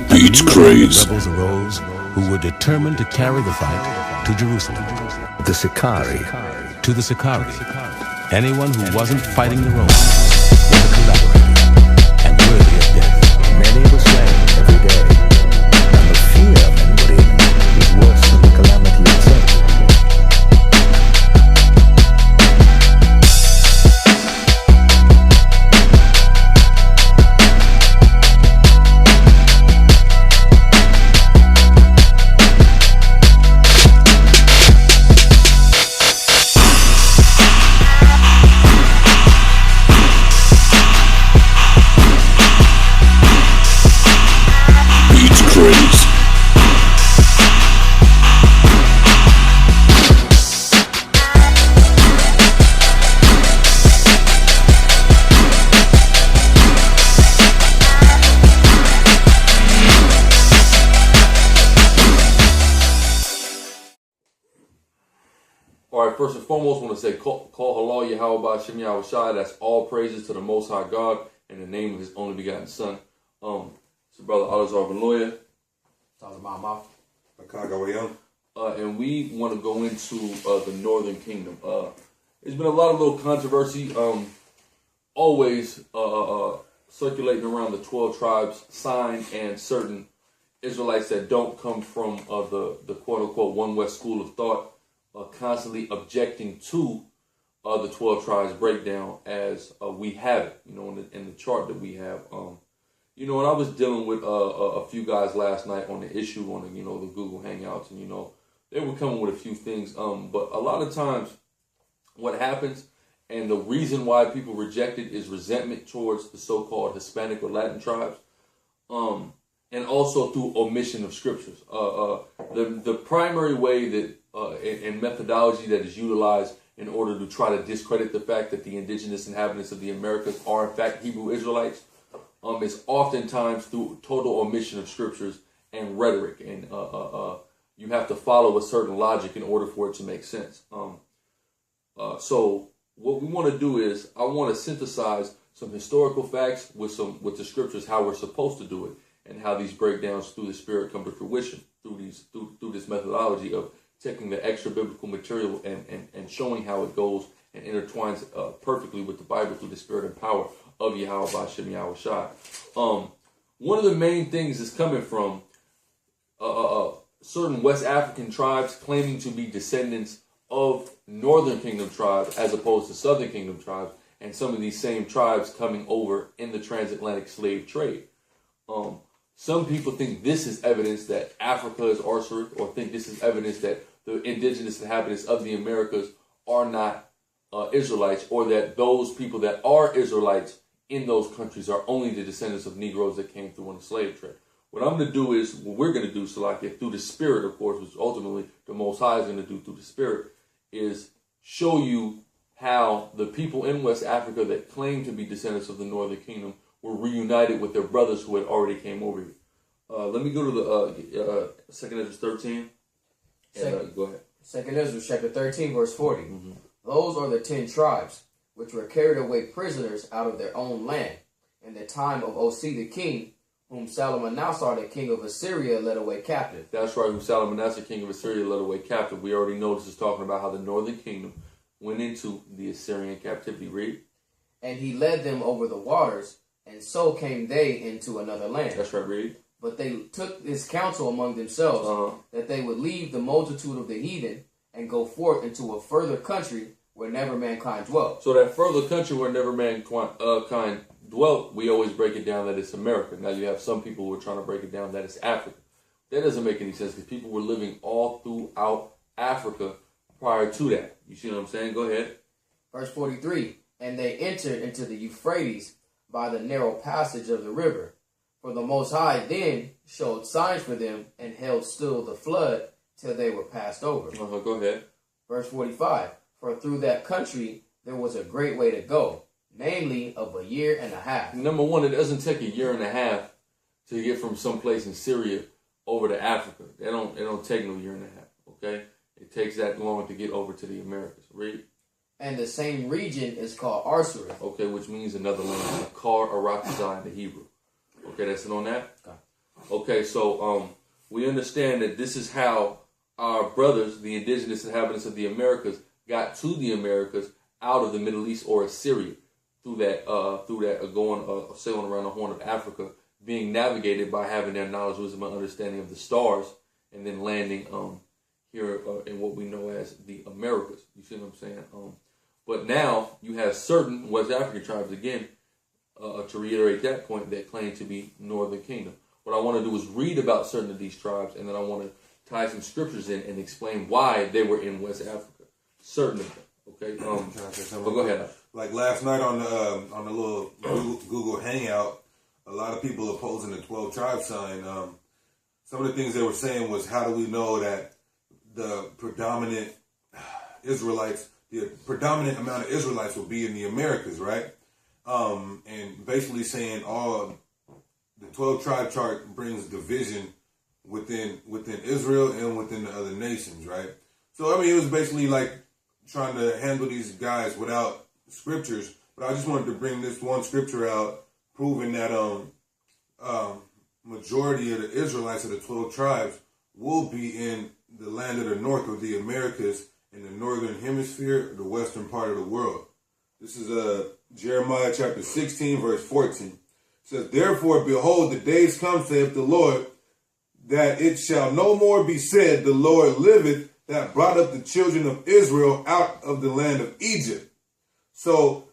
Beats craze. Rebels arose who were determined to carry the fight to Jerusalem. The Sicarii. To the Sicarii, anyone who wasn't fighting the Romans was a collaborator and worthy of death. Many were slain every day, and the fear of anybody was worse than the calamity itself. Craze. All right, first and foremost, I want to say, call halal Yahweh Shem Yahweh Shai. That's all praises to the Most High God in the name of His only begotten Son. It's your brother Alizar Ben Lawyer. And we want to go into the Northern Kingdom. There's been a lot of little controversy, always circulating around the 12 tribes sign and certain Israelites that don't come from the quote-unquote One West school of thought, constantly objecting to the 12 tribes breakdown as we have it, in the chart that we have. And I was dealing with a few guys last night on the issue on the Google Hangouts, and they were coming with a few things. But a lot of times, what happens, and the reason why people reject it, is resentment towards the so-called Hispanic or Latin tribes, and also through omission of scriptures. The primary way that and methodology that is utilized in order to try to discredit the fact that the indigenous inhabitants of the Americas are in fact Hebrew Israelites. Is oftentimes through total omission of scriptures and rhetoric, and you have to follow a certain logic in order for it to make sense. So what we want to do is, I want to synthesize some historical facts with the scriptures, how we're supposed to do it, and how these breakdowns through the Spirit come to fruition through this methodology of taking the extra biblical material and showing how it goes and intertwines perfectly with the Bible through the Spirit and power of Yahweh Shem Yahweh Shai. One of the main things is coming from certain West African tribes claiming to be descendants of Northern Kingdom tribes as opposed to Southern Kingdom tribes, and some of these same tribes coming over in the transatlantic slave trade. Some people think this is evidence that Africa is Osiris, or think this is evidence that the indigenous inhabitants of the Americas are not Israelites, or that those people that are Israelites in those countries are only the descendants of Negroes that came through on the slave trade. What I'm going to do is, what we're going to do, Salakia, through the Spirit, of course, which ultimately the Most High is going to do through the Spirit, is show you how the people in West Africa that claim to be descendants of the Northern Kingdom were reunited with their brothers who had already came over here. Let me go to the 2nd Ezra 13. Go ahead. 2nd Ezra chapter 13, verse 40. Mm-hmm. Those are the 10 tribes which were carried away prisoners out of their own land in the time of Osea the king, whom Salmanassar the king of Assyria led away captive. That's right, whom Salmanassar king of Assyria led away captive. We already know this is talking about how the Northern Kingdom went into the Assyrian captivity. Read. And he led them over the waters, and so came they into another land. That's right, read. But they took this counsel among themselves, that they would leave the multitude of the heathen and go forth into a further country where never mankind dwelt. So that further country where never mankind dwelt, we always break it down that it's America. Now you have some people who are trying to break it down that it's Africa. That doesn't make any sense, because people were living all throughout Africa prior to that. You see what I'm saying? Go ahead. Verse 43, and they entered into the Euphrates by the narrow passage of the river. For the Most High then showed signs for them and held still the flood till they were passed over. Go ahead. Verse 45, for through that country there was a great way to go, namely of a year and a half. Number one, it doesn't take a year and a half to get from someplace in Syria over to Africa. It don't take no year and a half, okay? It takes that long to get over to the Americas. Read. And the same region is called Osiris. Okay, which means another land. Kar Arakazai in the Hebrew. Okay, that's it on that? Okay. Okay, so we understand that this is how our brothers, the indigenous inhabitants of the Americas, got to the Americas out of the Middle East or Assyria through that sailing around the Horn of Africa, being navigated by having their knowledge, wisdom, and understanding of the stars, and then landing here in what we know as the Americas. You see what I'm saying? But now you have certain West African tribes, again, to reiterate that point, that claim to be Northern Kingdom. What I want to do is read about certain of these tribes, and then I want to tie some scriptures in and explain why they were in West Africa. Certain of them. Okay. Can I say something? But go ahead. Like last night on the little Google Hangout, a lot of people opposing the 12 tribe sign. Some of the things they were saying was, how do we know that the predominant amount of Israelites will be in the Americas, right? And basically saying the 12 tribe chart brings division within Israel and within the other nations, right? So I mean, it was basically like trying to handle these guys without scriptures. But I just wanted to bring this one scripture out, proving that majority of the Israelites of the 12 tribes will be in the land of the north, or the Americas, in the northern hemisphere, the western part of the world. This is Jeremiah chapter 16, verse 14. It says, "Therefore, behold, the days come, saith the Lord, that it shall no more be said, the Lord liveth, that brought up the children of Israel out of the land of Egypt." So,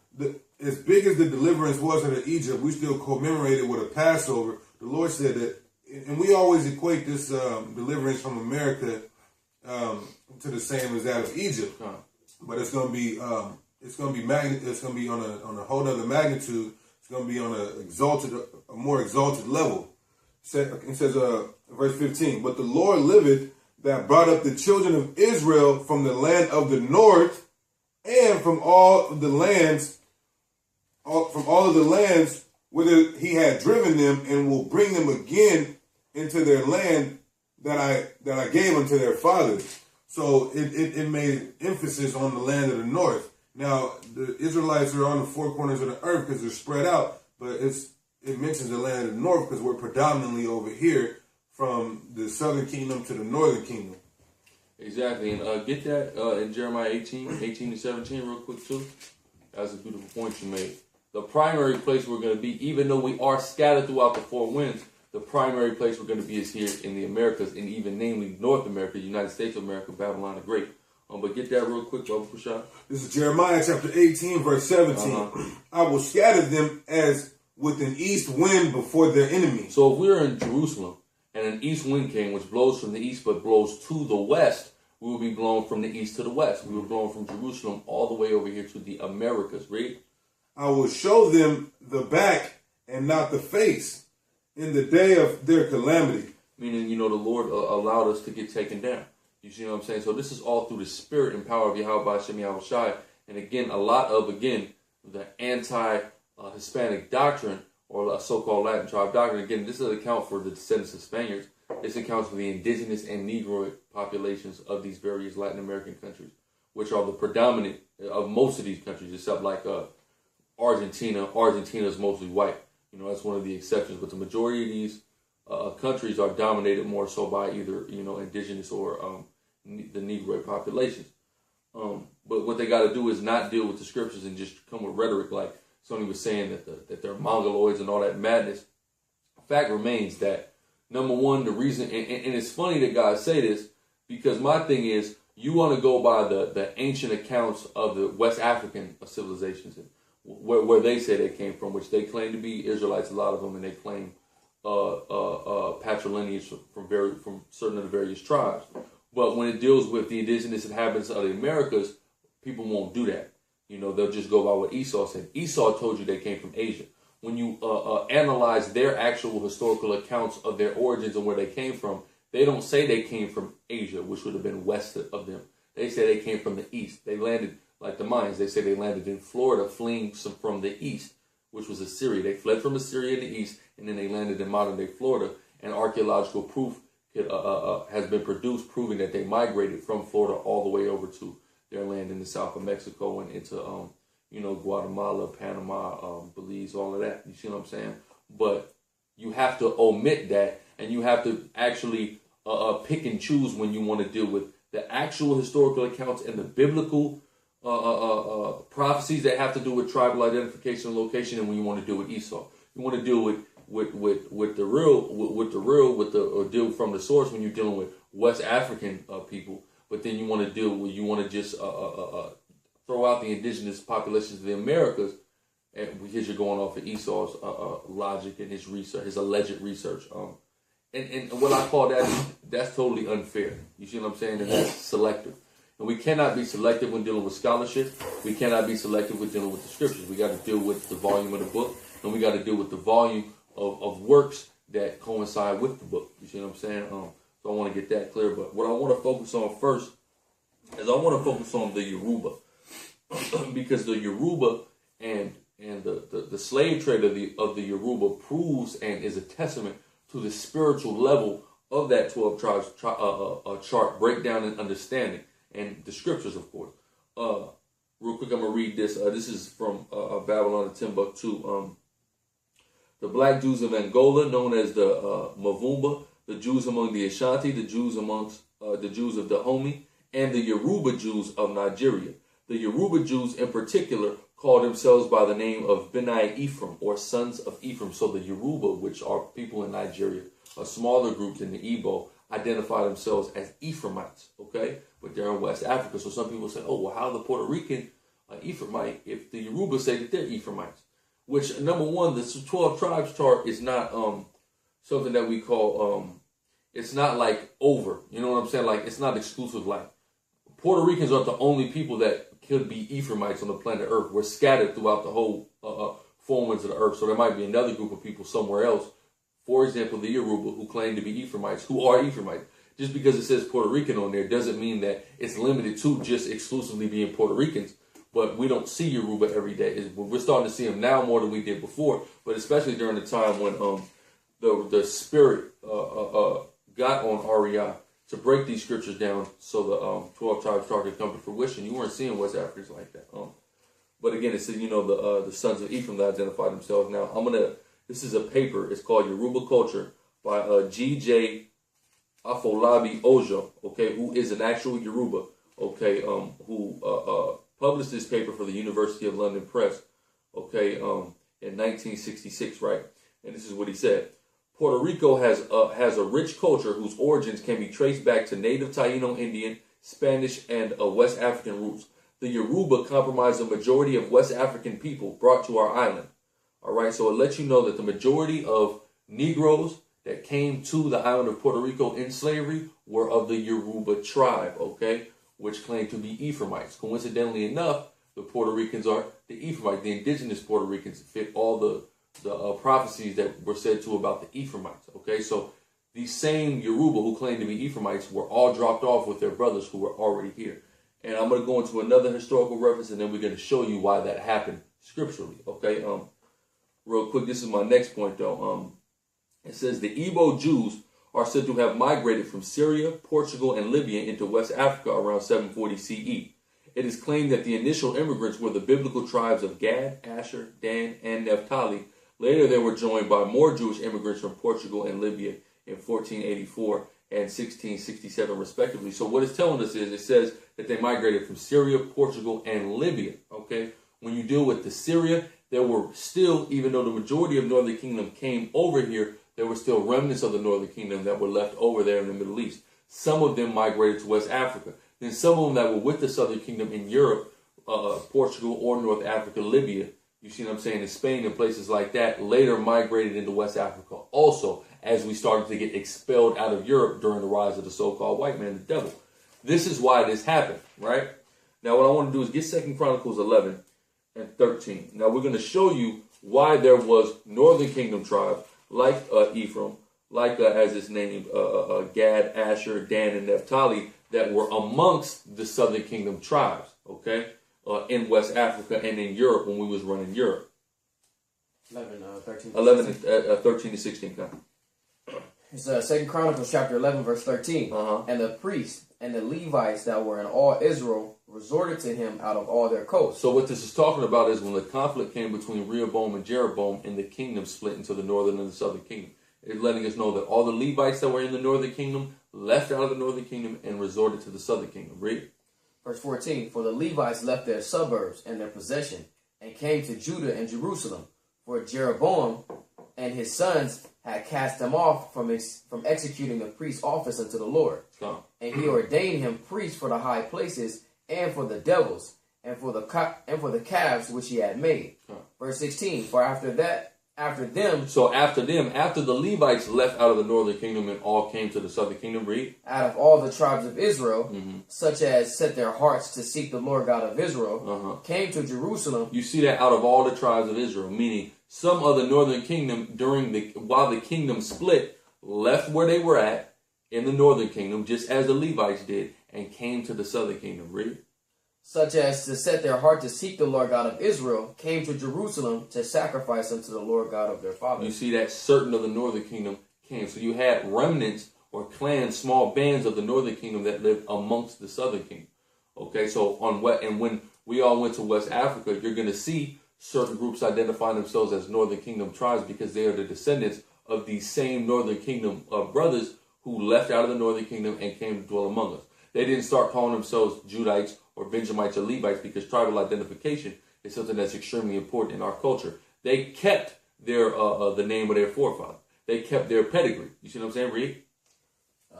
as big as the deliverance was out of Egypt, we still commemorate it with a Passover. The Lord said that, and we always equate this deliverance from America to the same as that of Egypt, but it's going to be on a whole other magnitude. It's going to be on a more exalted level. It says, verse 15, "But the Lord liveth, that brought up the children of Israel from the land of the north, and from all of the lands whither he had driven them, and will bring them again into their land that I gave unto their fathers." So it made emphasis on the land of the north. Now the Israelites are on the four corners of the earth because they're spread out, but it mentions the land of the north because we're predominantly over here, from the southern kingdom to the northern kingdom. Exactly, and get that in Jeremiah 18 to 17 real quick too. That's a beautiful point you made. The primary place we're going to be, even though we are scattered throughout the four winds, the primary place we're going to be is here in the Americas, and even namely North America, United States of America, Babylon the Great. But get that real quick, Brother Prashad. This is Jeremiah chapter 18, verse 17. "I will scatter them as with an east wind before their enemies." So if we're in Jerusalem, and an east wind came, which blows from the east but blows to the west, we will be blown from the east to the west. We were blown from Jerusalem all the way over here to the Americas. Read. "I will show them the back and not the face in the day of their calamity." Meaning, the Lord allowed us to get taken down. You see what I'm saying? So this is all through the spirit and power of Yahweh Hashem Yahweh Shai. And again, a lot of, the anti-Hispanic doctrine, or a so-called Latin tribe doctrine. Again, this doesn't account for the descendants of Spaniards. This accounts for the indigenous and Negroid populations of these various Latin American countries, which are the predominant of most of these countries, except like Argentina. Argentina is mostly white. That's one of the exceptions. But the majority of these countries are dominated more so by either, indigenous or the Negroid populations. But what they got to do is not deal with the scriptures and just come with rhetoric like Sonny was saying that they're Mongoloids and all that madness. Fact remains that, number one, the reason, and it's funny that guys say this, because my thing is, you want to go by the ancient accounts of the West African civilizations, where they say they came from, which they claim to be Israelites, a lot of them, and they claim patrilineage from certain of the various tribes. But when it deals with the indigenous inhabitants of the Americas, people won't do that. They'll just go by what Esau said. Esau told you they came from Asia. When you analyze their actual historical accounts of their origins and where they came from, they don't say they came from Asia, which would have been west of them. They say they came from the east. They landed, like the Mayans, they say they landed in Florida, fleeing from the east, which was Assyria. They fled from Assyria in the east, and then they landed in modern-day Florida. And archaeological proof has been produced proving that they migrated from Florida all the way over to their land in the south of Mexico and into, Guatemala, Panama, Belize, all of that. You see what I'm saying? But you have to omit that and you have to actually pick and choose when you want to deal with the actual historical accounts and the biblical prophecies that have to do with tribal identification and location, and when you want to deal with Esau. You want to deal with the real, or deal from the source when you're dealing with West African people, but then you want to just throw out the indigenous populations of the Americas, and because you're going off of Esau's logic and his research, his alleged research. And what I call that's totally unfair. You see what I'm saying? And that's selective. And we cannot be selective when dealing with scholarship. We cannot be selective when dealing with the scriptures. We got to deal with the volume of the book, and we got to deal with the volume of works that coincide with the book. You see what I'm saying? So I want to get that clear. But what I want to focus on first is I want to focus on the Yoruba. Because the Yoruba and the slave trade of the Yoruba proves and is a testament to the spiritual level of that 12 tribes chart breakdown and understanding, and the scriptures, of course. Real quick, I'm going to read this. This is from Babylon and Timbuktu. The black Jews of Angola, known as the Mavumba, the Jews among the Ashanti, the Jews amongst the Jews of Dahomey, and the Yoruba Jews of Nigeria. The Yoruba Jews in particular call themselves by the name of Benai Ephraim, or sons of Ephraim. So the Yoruba, which are people in Nigeria, a smaller group than the Igbo, identify themselves as Ephraimites, okay? But they're in West Africa. So some people say, oh, well, how the Puerto Rican Ephraimite if the Yoruba say that they're Ephraimites? Which, number one, the 12 tribes chart is not something that we call, it's not like over. You know what I'm saying? Like, it's not exclusive. Like, Puerto Ricans aren't the only people that could be Ephraimites on the planet Earth. We're scattered throughout the whole four winds of the earth. So there might be another group of people somewhere else. For example, the Yoruba, who claim to be Ephraimites, who are Ephraimites. Just because it says Puerto Rican on there doesn't mean that it's limited to just exclusively being Puerto Ricans. But we don't see Yoruba every day. We're starting to see them now more than we did before. But especially during the time when the spirit got on Ariya to break these scriptures down so the 12 tribes started to come to fruition. You weren't seeing West Africans like that. But again, it says, the sons of Ephraim that identify themselves. Now, this is a paper. It's called Yoruba Culture by G.J. Afolabi Ojo, okay, who is an actual Yoruba, okay, who published this paper for the University of London Press, okay, in 1966, right? And this is what he said. Puerto Rico has a rich culture whose origins can be traced back to native Taino Indian, Spanish, and West African roots. The Yoruba comprise the majority of West African people brought to our island. All right, so it lets you know that the majority of Negroes that came to the island of Puerto Rico in slavery were of the Yoruba tribe, okay, which claimed to be Ephraimites. Coincidentally enough, the Puerto Ricans are the Ephraimites. The indigenous Puerto Ricans fit all the prophecies that were said to about the Ephraimites, okay? So these same Yoruba who claim to be Ephraimites were all dropped off with their brothers who were already here. And I'm going to go into another historical reference, and then we're going to show you why that happened scripturally, okay? Real quick, this is my next point, though. It says the Igbo Jews are said to have migrated from Syria, Portugal, and Libya into West Africa around 740 CE. It is claimed that the initial immigrants were the biblical tribes of Gad, Asher, Dan, and Naphtali. Later, they were joined by more Jewish immigrants from Portugal and Libya in 1484 and 1667, respectively. So what it's telling us is, it says that they migrated from Syria, Portugal, and Libya, okay? When you deal with the Syria, there were still, even though the majority of Northern Kingdom came over here, there were still remnants of the Northern Kingdom that were left over there in the Middle East. Some of them migrated to West Africa. Then some of them that were with the Southern Kingdom in Europe, Portugal or North Africa, Libya, you see what I'm saying, in Spain and places like that, later migrated into West Africa also, as we started to get expelled out of Europe during the rise of the so-called white man, the devil. This is why this happened, right? Now what I want to do is get 2 Chronicles 11 and 13. Now we're going to show you why there was Northern Kingdom tribes like Ephraim, like as it's named, Gad, Asher, Dan, and Naphtali, that were amongst the Southern Kingdom tribes, okay, in West Africa and in Europe when we was running Europe. 13 to 16. It's 2 Chronicles chapter 11, verse 13. And the priests and the Levites that were in all Israel resorted to him out of all their coasts. So what this is talking about is when the conflict came between Rehoboam and Jeroboam, and the kingdom split into the northern and the southern kingdom. is letting us know that all the Levites that were in the northern kingdom left out of the northern kingdom and resorted to the southern kingdom. Read. Verse 14, for the Levites left their suburbs and their possession, and came to Judah and Jerusalem, for Jeroboam and his sons had cast them off from executing the priest's office unto the Lord. And he ordained him priest for the high places, and for the devils, and for the calves which he had made. Verse 16, for after the Levites left out of the northern kingdom and all came to the southern kingdom, read. Out of all the tribes of Israel, such as set their hearts to seek the Lord God of Israel, came to Jerusalem. You see that out of all the tribes of Israel, meaning some of the northern kingdom while the kingdom split, left where they were at in the northern kingdom, just as the Levites did, and came to the southern kingdom, read. Such as to set their heart to seek the Lord God of Israel, came to Jerusalem to sacrifice unto the Lord God of their fathers. You see that certain of the northern kingdom came. So you had remnants or clans, small bands of the northern kingdom that lived amongst the southern kingdom. Okay, so when we all went to West Africa, you're going to see certain groups identifying themselves as northern kingdom tribes because they are the descendants of these same northern kingdom brothers who left out of the northern kingdom and came to dwell among us. They didn't start calling themselves Judites or Benjamites or Levites because tribal identification is something that's extremely important in our culture. They kept their the name of their forefather. They kept their pedigree. You see what I'm saying, Reed?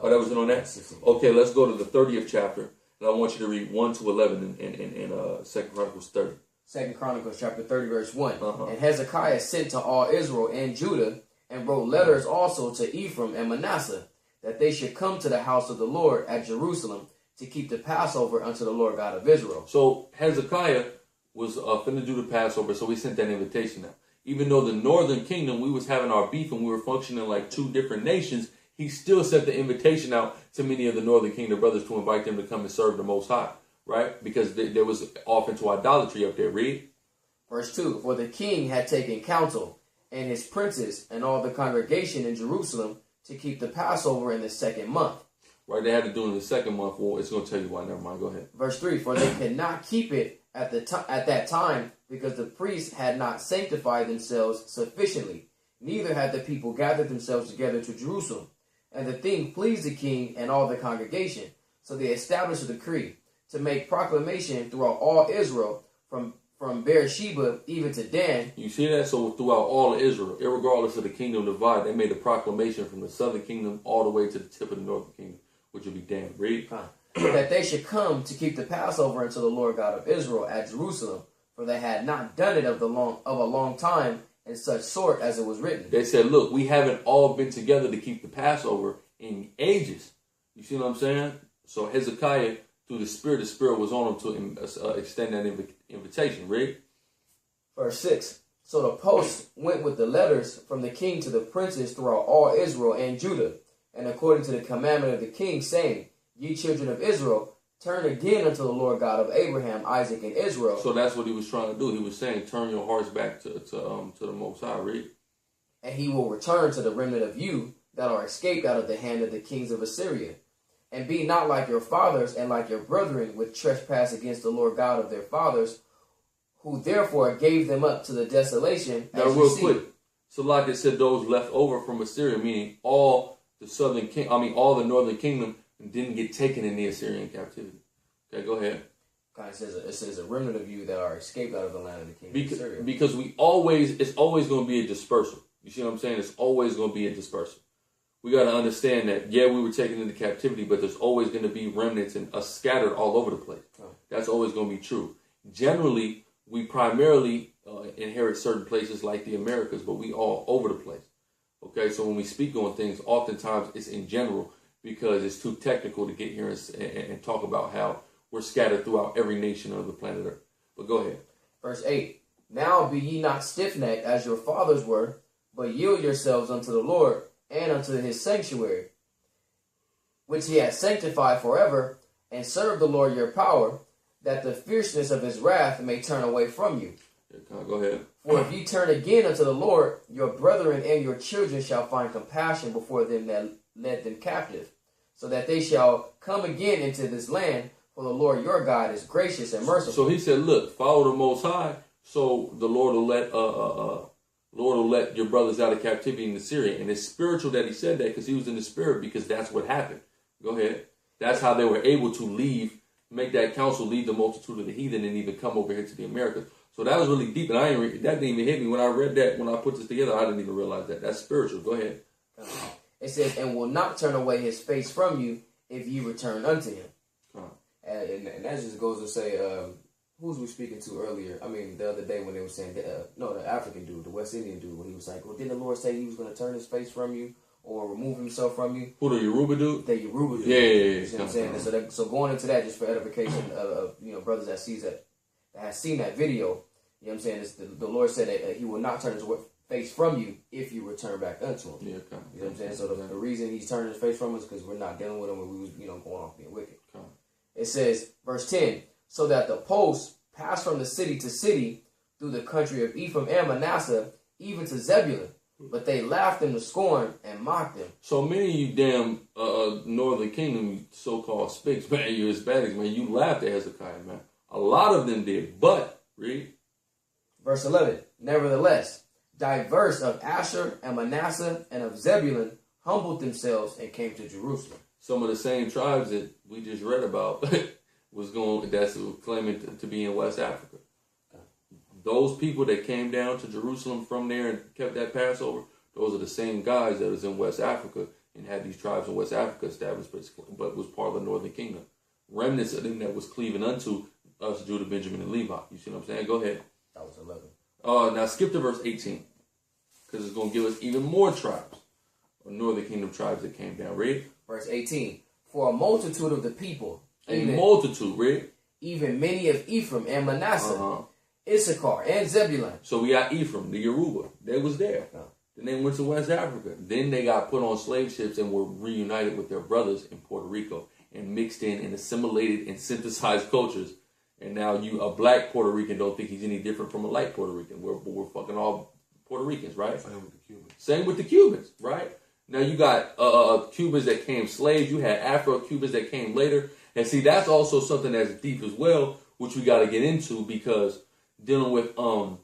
That was it on that? Okay, let's go to the 30th chapter. And I want you to read 1 to 11 in 2 Chronicles 30. 2 Chronicles chapter 30, verse 1. And Hezekiah sent to all Israel and Judah, and wrote letters also to Ephraim and Manasseh, that they should come to the house of the Lord at Jerusalem to keep the Passover unto the Lord God of Israel. So Hezekiah was finna do the Passover, so we sent that invitation out. Even though the northern kingdom, we was having our beef and we were functioning like two different nations, he still sent the invitation out to many of the northern kingdom brothers to invite them to come and serve the Most High, right? Because there was off into idolatry up there. Read. Verse 2, for the king had taken counsel, and his princes and all the congregation in Jerusalem, to keep the Passover in the 2nd month. Right, they had to do it in the 2nd month. Well, it's going to tell you why. Never mind. Go ahead. Verse 3, for they could not keep it at that time, because the priests had not sanctified themselves sufficiently, neither had the people gathered themselves together to Jerusalem. And the thing pleased the king and all the congregation. So they established a decree to make proclamation throughout all Israel, from Beersheba even to Dan. You see that? So throughout all of Israel, irregardless of the kingdom divide, they made a proclamation from the southern kingdom all the way to the tip of the northern kingdom, which would be Dan. Read. That they should come to keep the Passover unto the Lord God of Israel at Jerusalem, for they had not done it of a long time in such sort as it was written. They said, look, we haven't all been together to keep the Passover in ages. You see what I'm saying? So Hezekiah, through the Spirit was on him to extend that invitation. Read. Verse 6. So the post went with the letters from the king to the princes throughout all Israel and Judah, and according to the commandment of the king, saying, Ye children of Israel, turn again unto the Lord God of Abraham, Isaac, and Israel. So that's what he was trying to do. He was saying, turn your hearts back to the Most High. Read. And he will return to the remnant of you that are escaped out of the hand of the kings of Assyria. And be not like your fathers and like your brethren, which trespass against the Lord God of their fathers, who therefore gave them up to the desolation. Now, real quick. So like it said, those left over from Assyria, meaning all the northern kingdom didn't get taken in the Assyrian captivity. Okay, go ahead. God says it says a remnant of you that are escaped out of the land of the king of Assyria. Because it's always going to be a dispersal. You see what I'm saying? It's always going to be a dispersal. We got to understand that, yeah, we were taken into captivity, but there's always going to be remnants and us scattered all over the place. Oh. That's always going to be true. Generally, we primarily inherit certain places like the Americas, but we all over the place. Okay, so when we speak on things, oftentimes it's in general because it's too technical to get here and talk about how we're scattered throughout every nation of the planet Earth. But go ahead. Verse 8. Now be ye not stiff-necked as your fathers were, but yield yourselves unto the Lord and unto his sanctuary, which he hath sanctified forever, and serve the Lord your power, that the fierceness of his wrath may turn away from you. Go ahead. For if ye turn again unto the Lord, your brethren and your children shall find compassion before them that led them captive, so that they shall come again into this land, for the Lord your God is gracious and merciful. So he said, look, follow the Most High, so the Lord will let Lord will let your brothers out of captivity in Syria. And it's spiritual that he said that because he was in the spirit, because that's what happened. Go ahead. That's how they were able to leave, make that counsel, leave the multitude of the heathen, and even come over here to the Americas. So that was really deep, and that didn't even hit me when I read that. When I put this together, I didn't even realize that. That's spiritual. Go ahead. It says, and will not turn away his face from you if you return unto him. And that just goes to say, who was we speaking to earlier? I mean, the other day when they were saying, the African dude, the West Indian dude, when he was like, well, didn't the Lord say he was going to turn his face from you or remove himself from you? Who, the Yoruba dude? The Yoruba dude. Yeah. You know what I'm saying? So going into that, just for edification of brothers that has seen that video, you know what I'm saying? It's the Lord said that he will not turn his face from you if you return back unto him. Yeah, okay. You know what I'm saying? So the reason he's turning his face from us is because we're not dealing with him when we was, going off being wicked. Okay. It says, verse 10, so that the posts passed from the city to city through the country of Ephraim and Manasseh, even to Zebulun. But they laughed him to scorn and mocked him. So many of you damn Northern Kingdom, you so-called spics, man, you Hispanics, man, you laughed at Hezekiah, man. A lot of them did, but, read. Verse 11, nevertheless, diverse of Asher and Manasseh and of Zebulun humbled themselves and came to Jerusalem. Some of the same tribes that we just read about that's claiming to be in West Africa. Those people that came down to Jerusalem from there and kept that Passover, those are the same guys that was in West Africa and had these tribes in West Africa established, but was part of the Northern Kingdom. Remnants of them that was cleaving unto us, Judah, Benjamin, and Levi. You see what I'm saying? Go ahead. That was 11. Now skip to verse 18, because it's going to give us even more tribes, or Northern Kingdom tribes that came down. Read. Verse 18, for a multitude of the people, even many of Ephraim and Manasseh, Issachar and Zebulun. So we got Ephraim, the Yoruba. They was there. Then they went to West Africa. Then they got put on slave ships and were reunited with their brothers in Puerto Rico and mixed in and assimilated and synthesized cultures. And now a black Puerto Rican don't think he's any different from a light Puerto Rican. We're fucking all Puerto Ricans, right? Same with the Cubans, right? Now you got Cubans that came slaves. You had Afro-Cubans that came later. And see, that's also something that's deep as well, which we got to get into, because dealing with the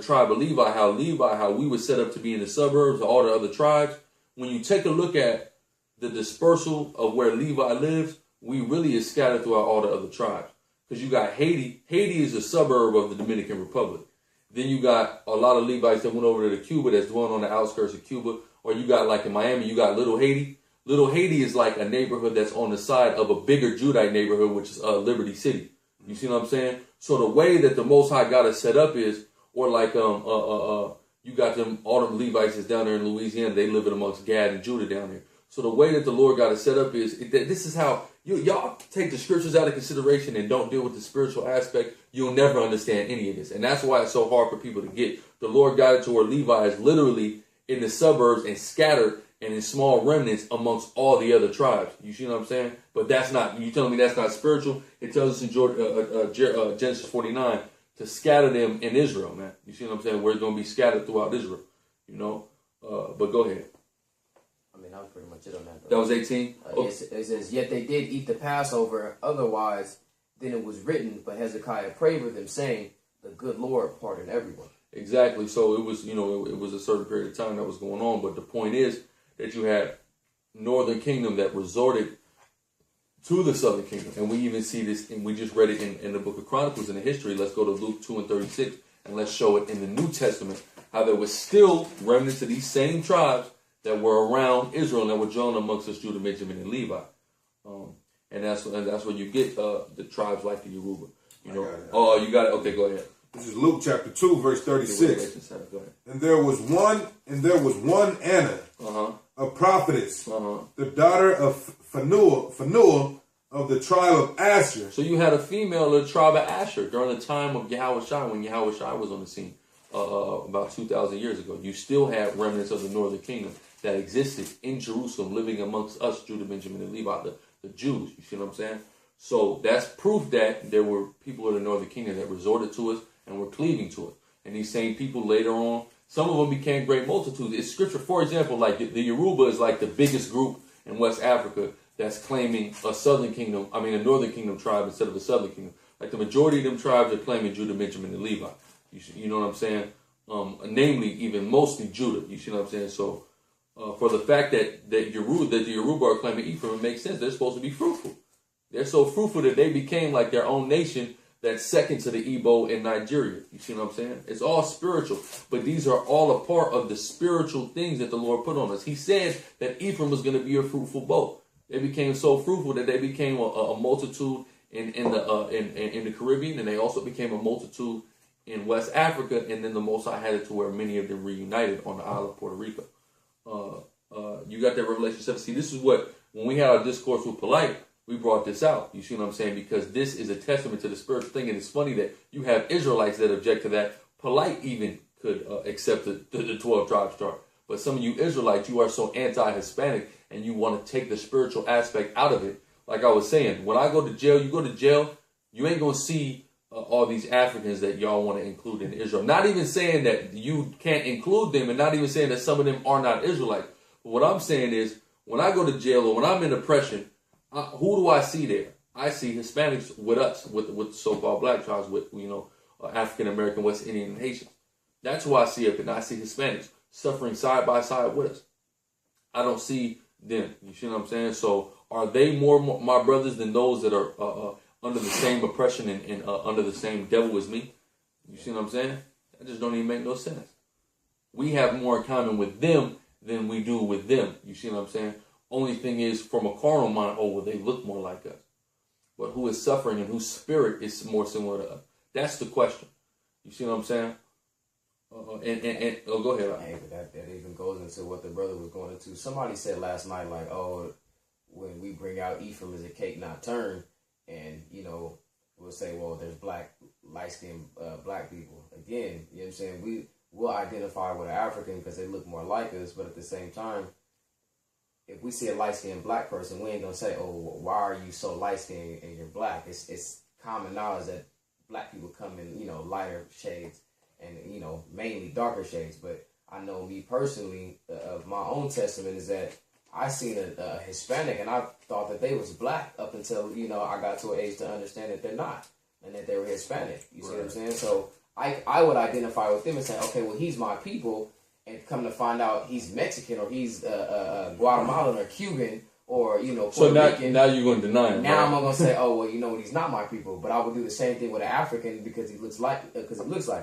tribe of Levi, how we were set up to be in the suburbs of all the other tribes. When you take a look at the dispersal of where Levi lives, we really is scattered throughout all the other tribes. Because you got Haiti. Haiti is a suburb of the Dominican Republic. Then you got a lot of Levites that went over to Cuba that's dwelling on the outskirts of Cuba. Or you got, like in Miami, you got Little Haiti. Little Haiti is like a neighborhood that's on the side of a bigger Judite neighborhood, which is Liberty City. You see what I'm saying? So the way that the Most High got it set up is, or like you got them, all them Levites that's down there in Louisiana, they living amongst Gad and Judah down there. So the way that the Lord got it set up is, this is how, y'all take the scriptures out of consideration and don't deal with the spiritual aspect, you'll never understand any of this. And that's why it's so hard for people to get. The Lord got it to where Levi is literally in the suburbs and scattered and in small remnants amongst all the other tribes. You see what I'm saying? But that's not, you telling me that's not spiritual? It tells us in Genesis 49 to scatter them in Israel, man. You see what I'm saying? Where it's going to be scattered throughout Israel, but go ahead. I mean, that was pretty much it on that. That was 18? It says, yet they did eat the Passover otherwise than it was written, but Hezekiah prayed with them, saying, the good Lord pardon everyone. Exactly. So it was, it was a certain period of time that was going on. But the point is that you had Northern Kingdom that resorted to the Southern Kingdom. And we even see this, and we just read it in the book of Chronicles in the history. Let's go to Luke 2 and 36, and let's show it in the New Testament, how there was still remnants of these same tribes that were around Israel and that were drawn amongst us, Judah, Benjamin, and Levi. And that's where you get the tribes like the Yoruba. You got it. Okay, go ahead. This is Luke chapter 2, verse 36. And there was one Anna, a prophetess, the daughter of Phanuel of the tribe of Asher. So you had a female of the tribe of Asher during the time of Yahushua, when Yahushua was on the scene about 2,000 years ago. You still had remnants of the Northern Kingdom that existed in Jerusalem, living amongst us, Judah, Benjamin, and Levi, the Jews. You see what I'm saying? So that's proof that there were people of the Northern Kingdom that resorted to us and were cleaving to it. And these same people later on, some of them became great multitudes. It's scripture, for example, like the Yoruba is like the biggest group in West Africa that's claiming a Northern Kingdom tribe instead of a Southern Kingdom. Like the majority of them tribes are claiming Judah, Benjamin, and Levi. You know what I'm saying? namely even mostly Judah. You see what I'm saying? So for the fact that the Yoruba are claiming Ephraim, it makes sense. They're supposed to be fruitful. They're so fruitful that they became like their own nation that's second to the Igbo in Nigeria. You see what I'm saying? It's all spiritual, but these are all a part of the spiritual things that the Lord put on us. He said that Ephraim was going to be a fruitful boat. They became so fruitful that they became a multitude in the Caribbean, and they also became a multitude in West Africa, and then the Most High had it to where many of them reunited on the island of Puerto Rico. You got that Revelation 7. See, this is what, when we had our discourse with Polite, we brought this out. You see what I'm saying? Because this is a testament to the spiritual thing, and it's funny that you have Israelites that object to that. Polite even could accept the 12 tribes chart. But some of you Israelites, you are so anti-Hispanic, and you want to take the spiritual aspect out of it. Like I was saying, when I go to jail, you ain't going to see all these Africans that y'all want to include in Israel. Not even saying that you can't include them, and not even saying that some of them are not Israelites. But what I'm saying is, when I go to jail or when I'm in oppression, who do I see there? I see Hispanics with us, with the so-called black tribes, with African American, West Indian, and Haitians. That's who I see up, and I see Hispanics suffering side by side with us. I don't see them. You see what I'm saying? So are they more my brothers than those that are under the same oppression and under the same devil as me? You see what I'm saying? That just don't even make no sense. We have more in common with them than we do with them. You see what I'm saying? Only thing is, from a carnal mind, well, they look more like us. But who is suffering and whose spirit is more similar to us? That's the question. You see what I'm saying? Go ahead. Hey, but that even goes into what the brother was going into. Somebody said last night, like, when we bring out Ephraim as a cake not turned, and, we'll say, well, there's light-skinned black people. Again, you know what I'm saying? We'll identify with an African because they look more like us, but at the same time, if we see a light-skinned black person, we ain't going to say, oh, why are you so light-skinned and you're black? It's common knowledge that black people come in, lighter shades and, mainly darker shades. But I know me personally, of my own testament is that I seen a Hispanic and I thought that they was black up until, I got to an age to understand that they're not and that they were Hispanic. You see what I'm saying? So I would identify with them and say, okay, well, he's my people. And come to find out he's Mexican or he's Guatemalan or Cuban or, Puerto so Rican. Now you're going to deny him. Now right? I'm going to say, oh, well, he's not my people. But I would do the same thing with an African because it looks like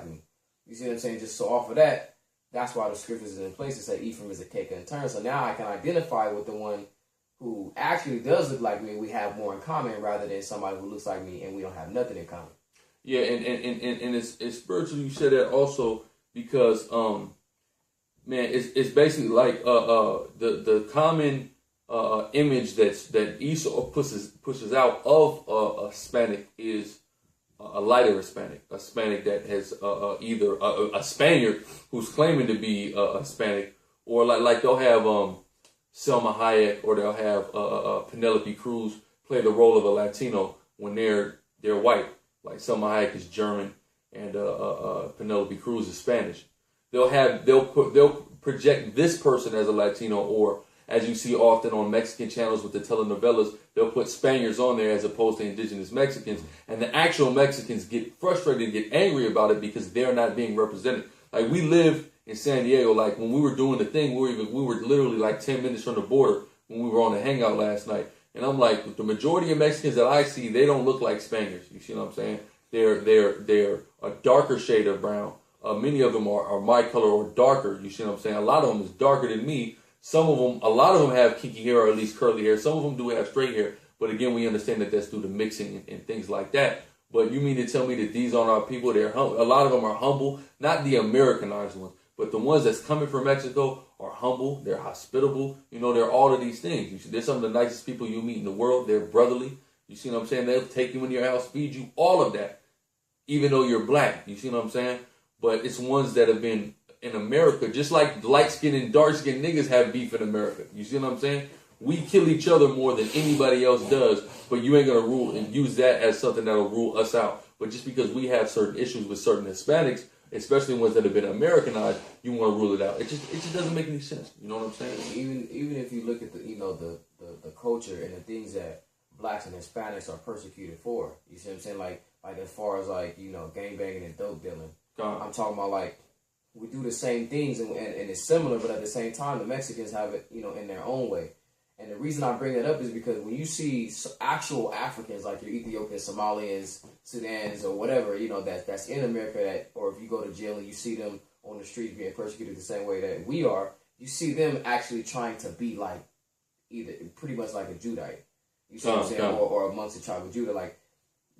me. You see what I'm saying? Just so off of that, that's why the scriptures is in place to say Ephraim is a cake unturned. So now I can identify with the one who actually does look like me. We have more in common rather than somebody who looks like me and we don't have nothing in common. Yeah, and it's spiritual. You said that also because man, it's basically like the common image that Esau pushes out of a Hispanic is a lighter Hispanic, a Hispanic that has either a Spaniard who's claiming to be a Hispanic, or like they'll have Selma Hayek or they'll have Penelope Cruz play the role of a Latino when they're white. Like Selma Hayek is German and Penelope Cruz is Spanish. They'll project this person as a Latino, or as you see often on Mexican channels with the telenovelas, they'll put Spaniards on there as opposed to indigenous Mexicans, and the actual Mexicans get frustrated and get angry about it because they're not being represented. Like we live in San Diego, like when we were doing the thing, we were literally like 10 minutes from the border when we were on the hangout last night, and I'm like, the majority of Mexicans that I see, they don't look like Spaniards. You see what I'm saying? They're a darker shade of brown. Many of them are my color or darker. You see what I'm saying? A lot of them is darker than me. A lot of them have kinky hair or at least curly hair. Some of them do have straight hair. But again, we understand that that's due to mixing and things like that. But you mean to tell me that these aren't our people? They're a lot of them are humble, not the Americanized ones, but the ones that's coming from Mexico are humble. They're hospitable. They're all of these things. You see, they're some of the nicest people you meet in the world. They're brotherly. You see what I'm saying? They'll take you in your house, feed you, all of that, even though you're black. You see what I'm saying? But it's ones that have been in America, just like light-skinned and dark-skinned niggas have beef in America. You see what I'm saying? We kill each other more than anybody else does, but you ain't going to rule and use that as something that will rule us out. But just because we have certain issues with certain Hispanics, especially ones that have been Americanized, you want to rule it out. It just doesn't make any sense. You know what I'm saying? Even if you look at the culture and the things that blacks and Hispanics are persecuted for, you see what I'm saying? Like as far as gangbanging and dope dealing. I'm talking about we do the same things and it's similar, but at the same time, the Mexicans have it, in their own way. And the reason I bring that up is because when you see actual Africans, like your Ethiopians, Somalians, Sudans, or whatever, that's in America, or if you go to jail and you see them on the street being persecuted the same way that we are, you see them actually trying to be like either pretty much like a Judite. You see what I'm saying? Or amongst the tribe of Judah. Like,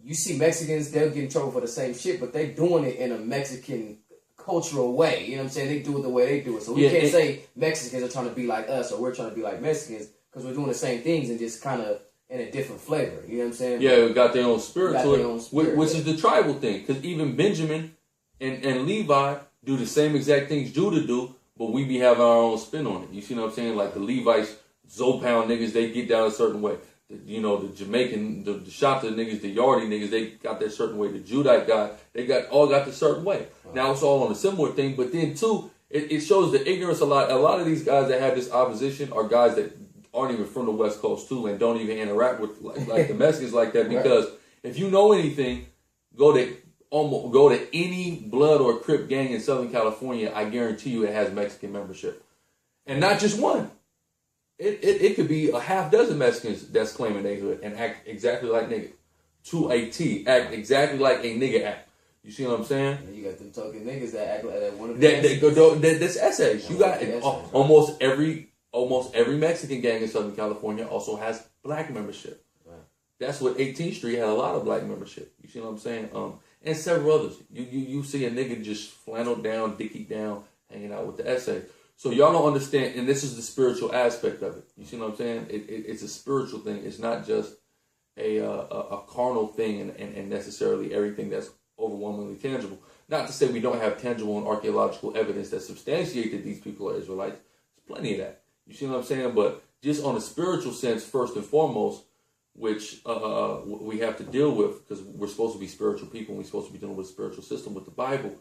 you see Mexicans, they'll get in trouble for the same shit, but they doing it in a Mexican cultural way. You know what I'm saying? They do it the way they do it. So we can't say Mexicans are trying to be like us or we're trying to be like Mexicans, because we're doing the same things and just kind of in a different flavor. You know what I'm saying? Yeah, we got their own spirit to it, which is the tribal thing. Because even Benjamin and Levi do the same exact things Judah do, but we be having our own spin on it. You see what I'm saying? Like the Levites, Zopound niggas, they get down a certain way. The Jamaican, the Shopta niggas, the Yardi niggas, they got their certain way. The Judite guy, they all got the certain way. Now it's all on a similar thing, but then too, it shows the ignorance a lot. A lot of these guys that have this opposition are guys that aren't even from the West Coast too, and don't even interact with like the Mexicans like that. Because if you know anything, go to any Blood or Crip gang in Southern California. I guarantee you, it has Mexican membership, and not just one. It could be a half dozen Mexicans that's claiming they hood and act exactly like niggas. To a T, act exactly like a nigga act. You see what I'm saying? And you got them token niggas that act like that one of the that's essays. You got almost every Mexican gang in Southern California also has black membership. Right. That's what 18th Street had a lot of black membership. You see what I'm saying? And several others. You see a nigga just flanneled down, dicky down, hanging out with the essay. So y'all don't understand, and this is the spiritual aspect of it. You see what I'm saying? It's a spiritual thing. It's not just a carnal thing and necessarily everything that's overwhelmingly tangible. Not to say we don't have tangible and archaeological evidence that substantiate that these people are Israelites. There's plenty of that. You see what I'm saying? But just on a spiritual sense, first and foremost, which we have to deal with, because we're supposed to be spiritual people and we're supposed to be dealing with a spiritual system with the Bible,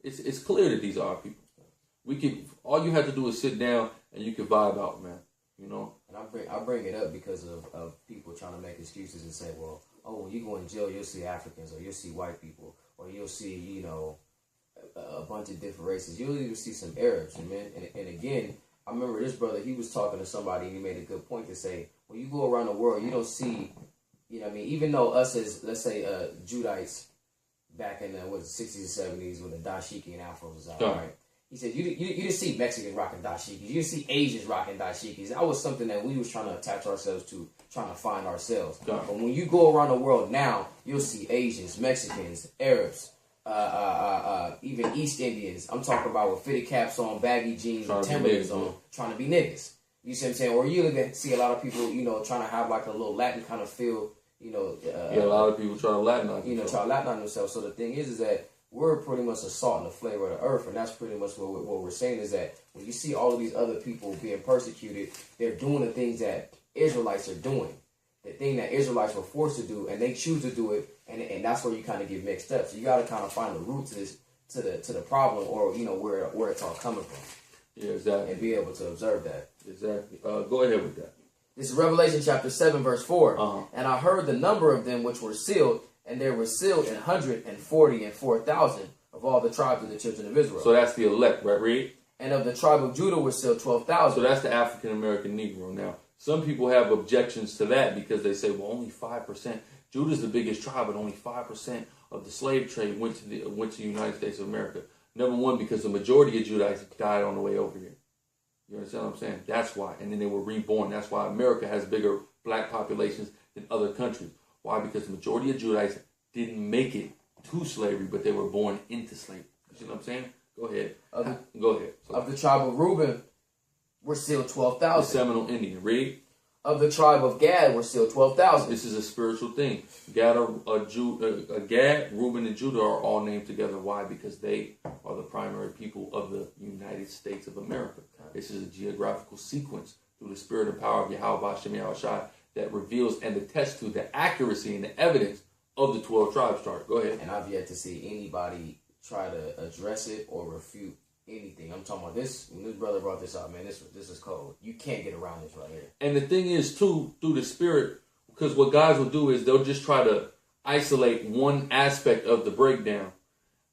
it's clear that these are our people. All you have to do is sit down and you can vibe out, man. And I bring it up because of people trying to make excuses and say, well, when you go in jail, you'll see Africans or you'll see white people or you'll see, a bunch of different races. You'll even see some Arabs, man. And again, I remember this brother, he was talking to somebody and he made a good point to say, when you go around the world, you don't see, even though us as, let's say, Judites back in the 60s and 70s when the dashiki and afros was out, right? He said, you didn't see Mexicans rocking dashikis. You didn't see Asians rocking dashikis. That was something that we was trying to attach ourselves to, trying to find ourselves. But when you go around the world now, you'll see Asians, Mexicans, Arabs, even East Indians. I'm talking about with fitted caps on, baggy jeans, and Timberlands on, trying to be niggas. You see what I'm saying? Or you even see a lot of people, trying to have like a little Latin kind of feel, a lot of people try to Latinize themselves. Try to Latinize themselves. So the thing is that we're pretty much a salt and the flavor of the earth, and that's pretty much what we're saying is that when you see all of these other people being persecuted, they're doing the things that Israelites are doing, the thing that Israelites were forced to do, and they choose to do it, and that's where you kind of get mixed up. So you got to kind of find the root to this, to the problem, or where it's all coming from. Yeah, exactly. And be able to observe that. Exactly. Go ahead with that. This is Revelation chapter 7, verse 4. And I heard the number of them which were sealed, and there were sealed 144,000 of all the tribes of the children of Israel. So that's the elect, right? Read. And of the tribe of Judah were sealed 12,000. So that's the African American Negro. Now, some people have objections to that because they say, well, only 5%. Judah's the biggest tribe, but only 5% of the slave trade went to the United States of America. Number one, because the majority of Judites died on the way over here. You understand what I'm saying? That's why. And then they were reborn. That's why America has bigger black populations than other countries. Why? Because the majority of Judites didn't make it to slavery, but they were born into slavery. You see what I'm saying? Go ahead. Go ahead. Of the tribe of Reuben were still 12,000. The Seminole Indian. Read. Of the tribe of Gad were still 12,000. This is a spiritual thing. Gad, Reuben, and Judah are all named together. Why? Because they are the primary people of the United States of America. This is a geographical sequence through the spirit and power of Yahweh Shem Yahushai that reveals and attests to the accuracy and the evidence of the 12 tribes chart. Go ahead. And I've yet to see anybody try to address it or refute anything. I'm talking about this. When this brother brought this up, man, this is cold. You can't get around this right here. And the thing is, too, through the spirit, because what guys will do is they'll just try to isolate one aspect of the breakdown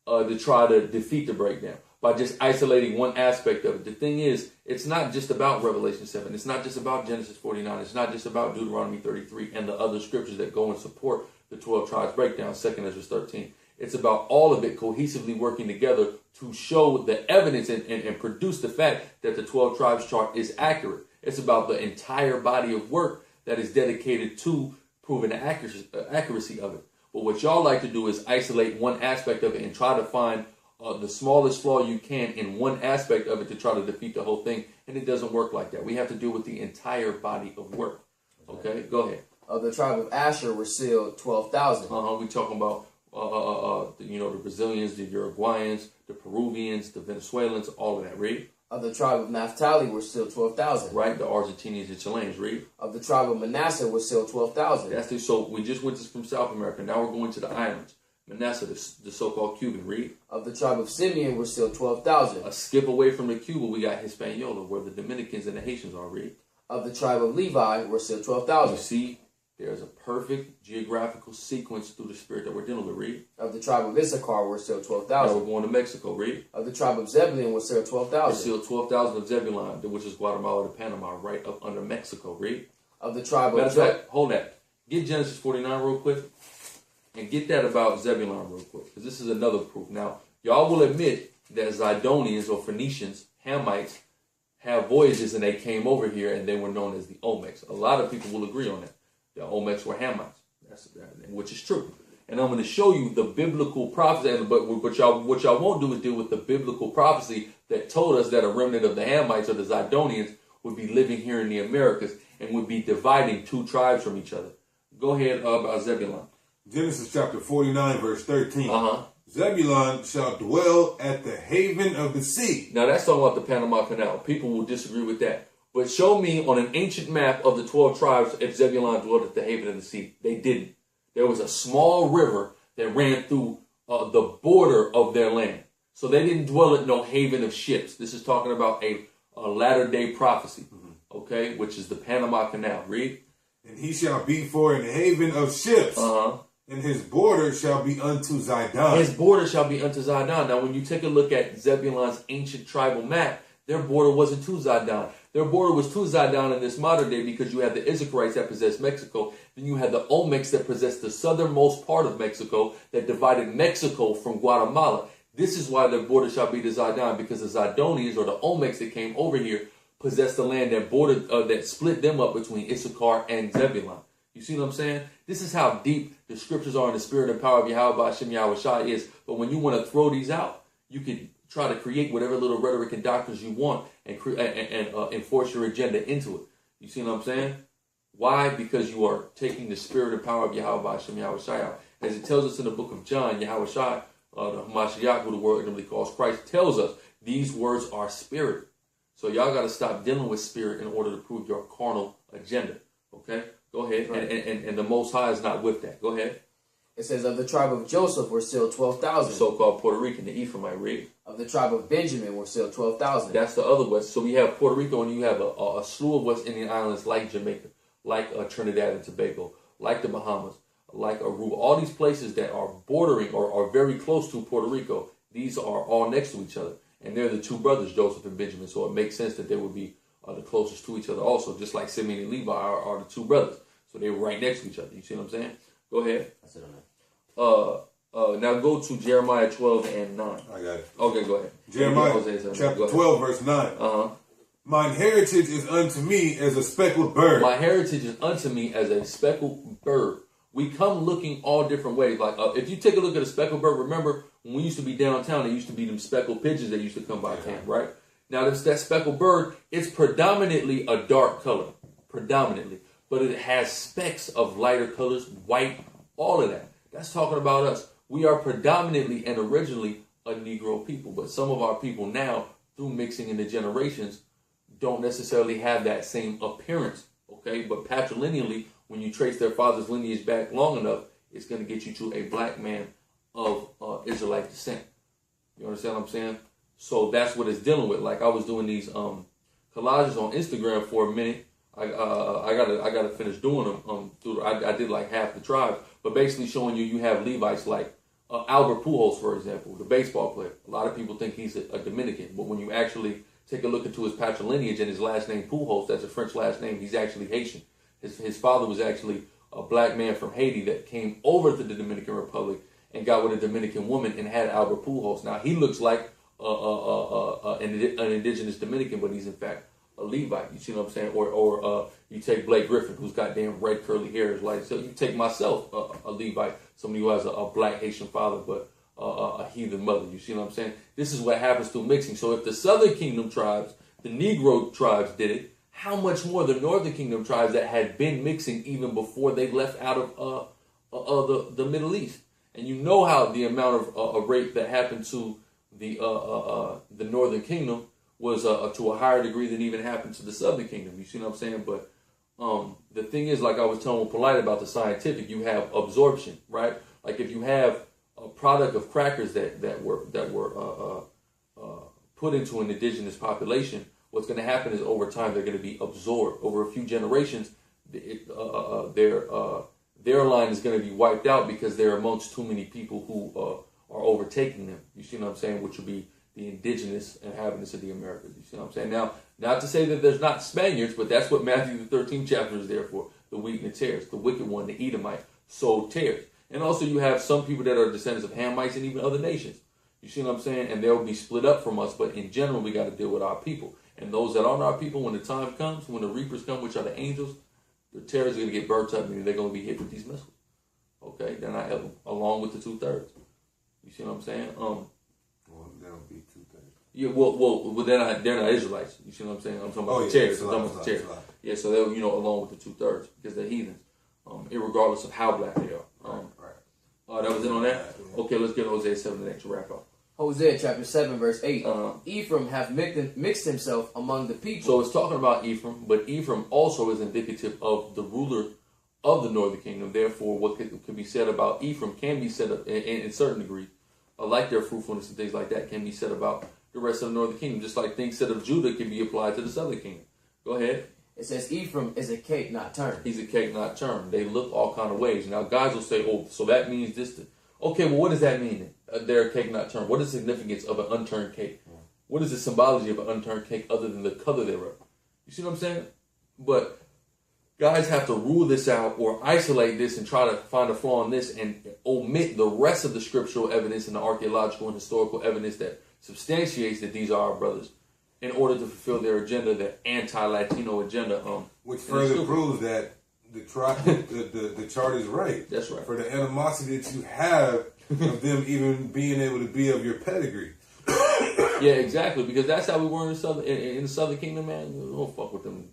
to try to defeat the breakdown. by just isolating one aspect of it. The thing is, it's not just about Revelation 7. It's not just about Genesis 49. It's not just about Deuteronomy 33 and the other scriptures that go and support the 12 tribes breakdown, 2nd Ezra 13. It's about all of it cohesively working together to show the evidence and produce the fact that the 12 tribes chart is accurate. It's about the entire body of work that is dedicated to proving the accuracy of it. But what y'all like to do is isolate one aspect of it and try to find the smallest flaw you can in one aspect of it to try to defeat the whole thing. And it doesn't work like that. We have to deal with the entire body of work. Okay, go ahead. Of the tribe of Asher were sealed 12,000. We talking about the Brazilians, the Uruguayans, the Peruvians, the Venezuelans, all of that. Read. Of the tribe of Naphtali were sealed 12,000. Right, the Argentinians and Chileans. Read. Of the tribe of Manasseh were sealed 12,000. That's it. So we just went from South America. Now we're going to the islands. Manasseh, the so-called Cuban. Read. Of the tribe of Simeon were sealed 12,000. A skip away from the Cuba, we got Hispaniola, where the Dominicans and the Haitians are. Read. Of the tribe of Levi were sealed 12,000. You see, there's a perfect geographical sequence through the spirit that we're dealing with. Read. Of the tribe of Issachar were sealed Now 12,000. we're going to Mexico. Read. Of the tribe of Zebulun were sealed We're 12,000. sealed 12,000 of Zebulon, which is Guatemala to Panama, right up under Mexico. Read. Of the tribe Matter of of fact, hold that. Get Genesis 49 real quick. And get that about Zebulon real quick. Because this is another proof. Now, y'all will admit that Zidonians or Phoenicians, Hamites, have voyages and they came over here and they were known as the Olmecs. A lot of people will agree on that. The Olmecs were Hamites. Which is true. And I'm going to show you the biblical prophecy. But what y'all won't do is deal with the biblical prophecy that told us that a remnant of the Hamites or the Zidonians would be living here in the Americas and would be dividing two tribes from each other. Go ahead about Zebulon. Genesis chapter 49, verse 13. Uh-huh. Zebulon shall dwell at the haven of the sea. Now that's talking about the Panama Canal. People will disagree with that. But show me on an ancient map of the 12 tribes if Zebulon dwelled at the haven of the sea. They didn't. There was a small river that ran through the border of their land. So they didn't dwell at no haven of ships. This is talking about a latter-day prophecy, okay, which is the Panama Canal. Read. And he shall be for an haven of ships. Uh-huh. And his border shall be unto Zidon. His border shall be unto Zidon. Now, when you take a look at Zebulon's ancient tribal map, their border wasn't to Zidon. Their border was to Zidon in this modern day because you had the Issacharites that possessed Mexico. Then you had the Olmecs that possessed the southernmost part of Mexico that divided Mexico from Guatemala. This is why their border shall be to Zidon, because the Zidonians or the Olmecs that came over here possessed the land that bordered, that split them up between Issachar and Zebulon. You see what I'm saying? This is how deep the scriptures are in the spirit and power of Yahweh Hashem Yahweh Shai is. But when you want to throw these out, you can try to create whatever little rhetoric and doctrines you want and enforce your agenda into it. You see what I'm saying? Why? Because you are taking the spirit and power of Yahweh Hashem Yahweh Shai out. As it tells us in the book of John, Yahweh Shai, the Hamashiach, who the world ultimately calls Christ, tells us these words are spirit. So y'all got to stop dealing with spirit in order to prove your carnal agenda. Okay? Go ahead. Right. And the Most High is not with that. Go ahead. It says, of the tribe of Joseph were still 12,000. So-called Puerto Rican, the Ephraimite. Read. Of the tribe of Benjamin were still 12,000. That's the other West. So we have Puerto Rico and you have a slew of West Indian islands like Jamaica, like Trinidad and Tobago, like the Bahamas, like Aruba. All these places that are bordering or are very close to Puerto Rico, these are all next to each other. And they're the two brothers, Joseph and Benjamin. So it makes sense that they would be the closest to each other also, just like Simeon and Levi are the two brothers. So they were right next to each other. You see what I'm saying? Go ahead. That's it on that. Now go to Jeremiah 12 and 9. I got it. Okay, go ahead. Jeremiah chapter 12, verse 9. Uh-huh. Mine heritage is unto me as a speckled bird. My heritage is unto me as a speckled bird. We come looking all different ways. Like if you take a look at a speckled bird, remember when we used to be downtown, there used to be them speckled pigeons that used to come by camp, right? Now that speckled bird, it's predominantly a dark color, predominantly. But it has specks of lighter colors, white, all of that. That's talking about us. We are predominantly and originally a Negro people. But some of our people now, through mixing in the generations, don't necessarily have that same appearance. Okay? But patrilineally, when you trace their father's lineage back long enough, it's going to get you to a black man of Israelite descent. You understand what I'm saying? So that's what it's dealing with. Like I was doing these collages on Instagram for a minute. I gotta finish doing them. I did like half the tribe, but basically showing you have Levites like Albert Pujols, for example, the baseball player. A lot of people think he's a Dominican, but when you actually take a look into his patrilineage and his last name Pujols, that's a French last name. He's actually Haitian. His father was actually a black man from Haiti that came over to the Dominican Republic and got with a Dominican woman and had Albert Pujols. Now he looks like an indigenous Dominican, but he's in fact a Levite. You see what I'm saying? Or you take Blake Griffin, who's got damn red curly hair. Like, so you take myself, a Levite, somebody who has a black Haitian father, but a heathen mother. You see what I'm saying? This is what happens through mixing. So if the Southern Kingdom tribes, the Negro tribes did it, how much more the Northern Kingdom tribes that had been mixing even before they left out of the Middle East? And you know how the amount of rape that happened to the Northern Kingdom was to a higher degree than even happened to the Southern Kingdom. You see what I'm saying? But the thing is, like I was telling Polite about the scientific, you have absorption, right? Like if you have a product of crackers that were put into an indigenous population, what's going to happen is over time they're going to be absorbed. Over a few generations, their line is going to be wiped out because they're amongst too many people who are overtaking them. You see what I'm saying? Which would be the indigenous inhabitants of the Americas. You see what I'm saying? Now, not to say that there's not Spaniards, but that's what Matthew the 13th chapter is there for. The wheat and the tares, the wicked one, the Edomite, sowed tares. And also you have some people that are descendants of Hamites and even other nations. You see what I'm saying? And they'll be split up from us, but in general, we got to deal with our people. And those that aren't our people, when the time comes, when the reapers come, which are the angels, the tares are going to get burnt up, meaning they're going to be hit with these missiles. Okay? They're not able, along with the 2/3. You see what I'm saying? Well, that'll be 2/3. Yeah, well, they're not Israelites. You see what I'm saying? I'm talking about the tares. I'm talking about the tares. Yeah, so they're, along with the 2/3, because they're heathens, irregardless of how black they are. Right. That was it on that? Okay, let's get Hosea 7 and 8 to wrap up. Hosea chapter 7 verse 8. Ephraim hath mixed himself among the people. So it's talking about Ephraim, but Ephraim also is indicative of the ruler of the northern kingdom. Therefore, what could be said about Ephraim can be said in certain degree, like their fruitfulness and things like that, can be said about the rest of the northern kingdom, just like things said of Judah can be applied to the southern kingdom. Go ahead. It says Ephraim is a cake not turned. He's a cake not turned. They look all kind of ways. Now, guys will say, oh, so that means this. Okay, well, what does that mean? They're a cake not turned. What is the significance of an unturned cake? What is the symbology of an unturned cake other than the color thereof? You see what I'm saying? But guys have to rule this out or isolate this and try to find a flaw in this and omit the rest of the scriptural evidence and the archaeological and historical evidence that substantiates that these are our brothers in order to fulfill their agenda, their anti-Latino agenda. Which further proves that the chart is right. That's right. For the animosity that you have of them even being able to be of your pedigree. Yeah, exactly. Because that's how we were in the Southern Kingdom, man. We don't fuck with them.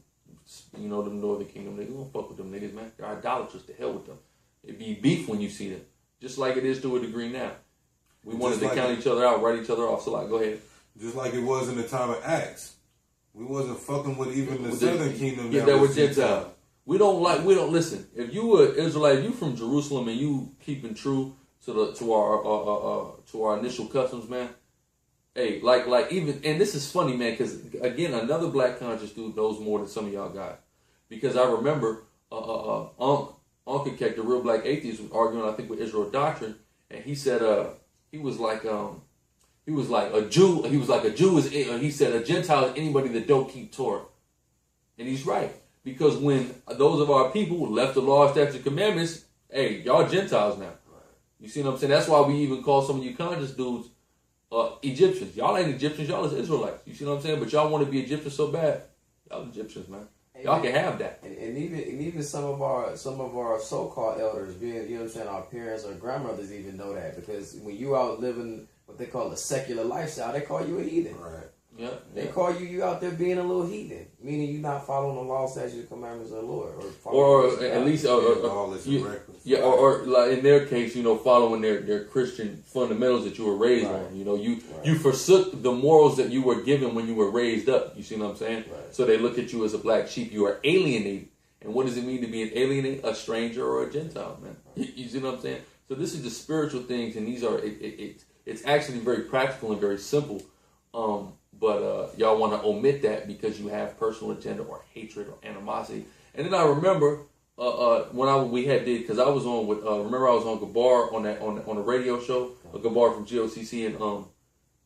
Them Northern Kingdom niggas. We don't fuck with them niggas, man. They're idolatrous. To hell with them. It'd be beef when you see them. Just like it is to a degree now. We wanted to count each other out, write each other off. So, like, go ahead. Just like it was in the time of Acts. We wasn't fucking with even the Southern Kingdom. Yeah, that were Gentiles. We don't listen. If you were Israelite, if you from Jerusalem and you keeping true to our initial customs, man. Hey, like even, and this is funny, man, because again, another black conscious dude knows more than some of y'all guys. Because I remember Uncle Keck, the real black atheist, was arguing, I think, with Israel Doctrine, and he said he was like a Jew. He was like a Jew is. He said a Gentile is anybody that don't keep Torah, and he's right. Because when those of our people left the law, statutes, and commandments, hey, y'all Gentiles now. You see what I'm saying? That's why we even call some of you conscious dudes Egyptians. Y'all ain't Egyptians, y'all is Israelites. You see what I'm saying? But y'all want to be Egyptians so bad. Y'all Egyptians, man. Y'all can have that. And even some of our so-called elders, being our parents or grandmothers even know that, because when you out living what they call a secular lifestyle, they call you a heathen. Right. Yeah. They call you out there being a little heathen, meaning you're not following the law, statutes, and commandments of the Lord, or at least or like in their case, following their Christian fundamentals that you were raised on. You forsook the morals that you were given when you were raised up. You see what I'm saying? Right. So they look at you as a black sheep. You are alienated. And what does it mean to be an alien? A stranger or a Gentile, man. You see what I'm saying? So this is the spiritual things, and these are it's actually very practical and very simple. But y'all want to omit that because you have personal agenda or hatred or animosity. And then I remember when we did, because I was on with remember I was on Gabar on a radio show, Gabar from GOCC, and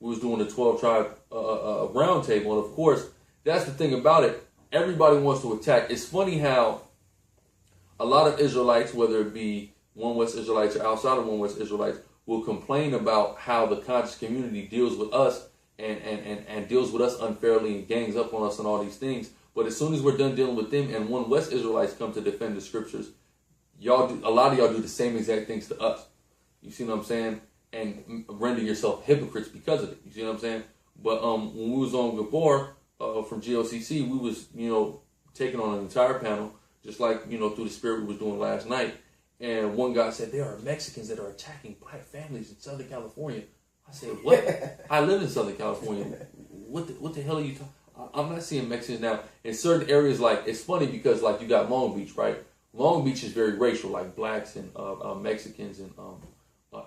we was doing the 12 tribe round table, and of course that's the thing about it. Everybody wants to attack. It's funny how a lot of Israelites, whether it be One West Israelites or outside of One West Israelites, will complain about how the conscious community deals with us and deals with us unfairly and gangs up on us and all these things. But as soon as we're done dealing with them and One West Israelites come to defend the scriptures, a lot of y'all do the same exact things to us. You see what I'm saying? And render yourself hypocrites because of it. You see what I'm saying? But when we was on Gabor from GOCC, we was, taking on an entire panel, just like, through the spirit we was doing last night. And one guy said, there are Mexicans that are attacking black families in Southern California. I said, what? I live in Southern California. What the hell are you talking? I'm not seeing Mexicans now. In certain areas, like, it's funny because, like, you got Long Beach, right? Long Beach is very racial, like blacks and Mexicans and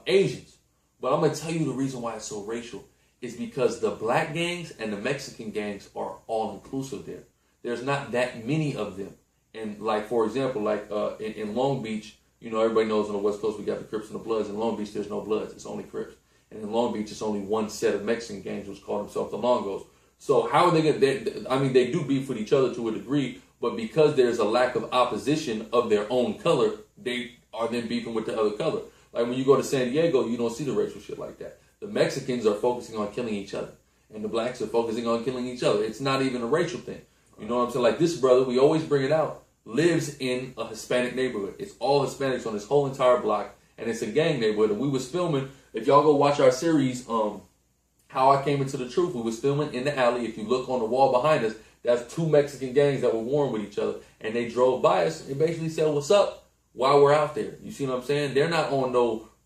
Asians. But I'm going to tell you the reason why it's so racial is because the black gangs and the Mexican gangs are all inclusive there. There's not that many of them. And, like, for example, like in Long Beach, everybody knows on the West Coast we got the Crips and the Bloods. In Long Beach, there's no Bloods. It's only Crips. And in Long Beach, it's only one set of Mexican gangs which call themselves the Longos. So how are they going to, they do beef with each other to a degree, but because there's a lack of opposition of their own color, they are then beefing with the other color. Like when you go to San Diego, you don't see the racial shit like that. The Mexicans are focusing on killing each other, and the blacks are focusing on killing each other. It's not even a racial thing. You know what I'm saying? Like this brother, we always bring it out, lives in a Hispanic neighborhood. It's all Hispanics on this whole entire block, and it's a gang neighborhood. And we was filming, if y'all go watch our series, How I Came Into the Truth, we was filming in the alley. If you look on the wall behind us, that's two Mexican gangs that were warring with each other, and they drove by us and basically said, what's up, while we're out there. You see what I'm saying? They're not on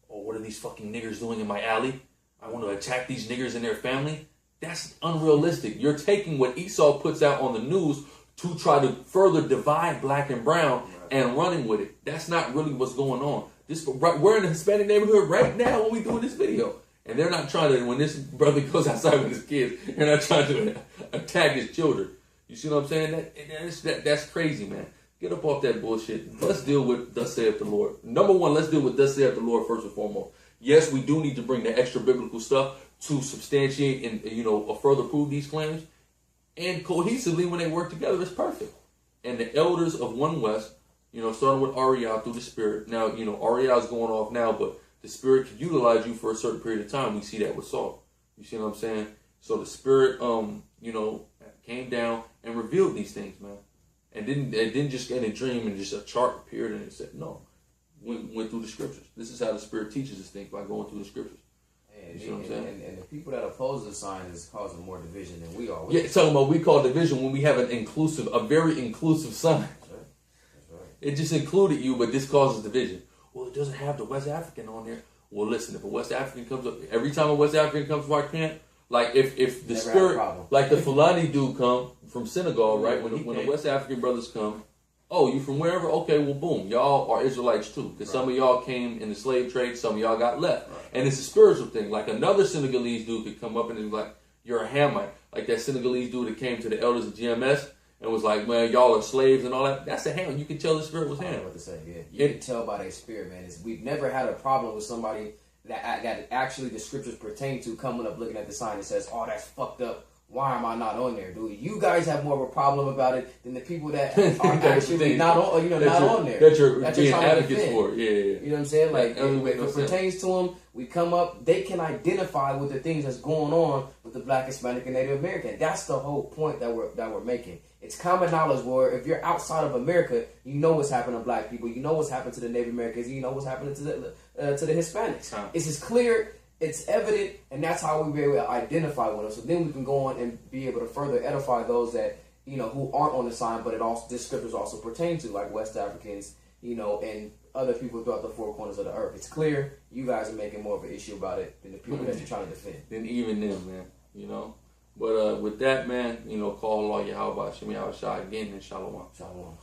what are these fucking niggers doing in my alley? I want to attack these niggers and their family. That's unrealistic. You're taking what Esau puts out on the news to try to further divide black and brown and running with it. That's not really what's going on. We're in a Hispanic neighborhood right now when we doing this video. And they're not trying to, when this brother goes outside with his kids, they're not trying to attack his children. You see what I'm saying? That's crazy, man. Get up off that bullshit. Let's deal with thus saith the Lord. Number one, let's deal with thus saith the Lord first and foremost. Yes, we do need to bring the extra biblical stuff to substantiate and, further prove these claims. And cohesively, when they work together, it's perfect. And the elders of One West, starting with Ariel through the Spirit. Now, Ariel is going off now, but the Spirit can utilize you for a certain period of time. We see that with Saul. You see what I'm saying? So the Spirit, came down and revealed these things, man. And didn't just get in a dream and just a chart appeared and it said, no. Went through the scriptures. This is how the Spirit teaches us things, by going through the scriptures. And, you see what I'm saying? And the people that oppose the sign is causing more division than we are. Yeah, talking about we call division when we have a very inclusive sign. That's right. It just included you, but this causes division. Well, it doesn't have the West African on there. Well, listen, if a West African comes up, every time a West African comes to our camp, like if the Never Spirit, like the Fulani dude come from Senegal, right? When the West African brothers come, oh, you from wherever? Okay, well, boom, y'all are Israelites too, because some of y'all came in the slave trade, some of y'all got left, and it's a spiritual thing. Like another Senegalese dude could come up and be like, "You're a Hamite," like that Senegalese dude that came to the elders of GMS and was like, "Man, y'all are slaves and all that." That's a Ham. You can tell the Spirit was Ham. I know what to say. Yeah, you can tell by their spirit, man. We've never had a problem with somebody that actually the scriptures pertain to coming up looking at the sign that says, "Oh, that's fucked up. Why am I not on there, dude?" You guys have more of a problem about it than the people that are actually not on, not on there. That you're being advocates for. Yeah. You know what I'm saying? Like, if it pertains to them, we come up, they can identify with the things that's going on with the Black, Hispanic, and Native American. That's the whole point that we're making. It's common knowledge where if you're outside of America, you know what's happening to Black people, you know what's happened to the Native Americans, you know what's happening to the Hispanics. It's as clear. It's evident, and that's how we be able to identify with them. So then we can go on and be able to further edify those that, who aren't on the sign, but this scriptures also pertain to, like West Africans, and other people throughout the four corners of the earth. It's clear. You guys are making more of an issue about it than the people that you're trying to defend. Than even them, man, But with that, man, call Allah Yahweh, Shemi Shah again, and Shalom. Shalom.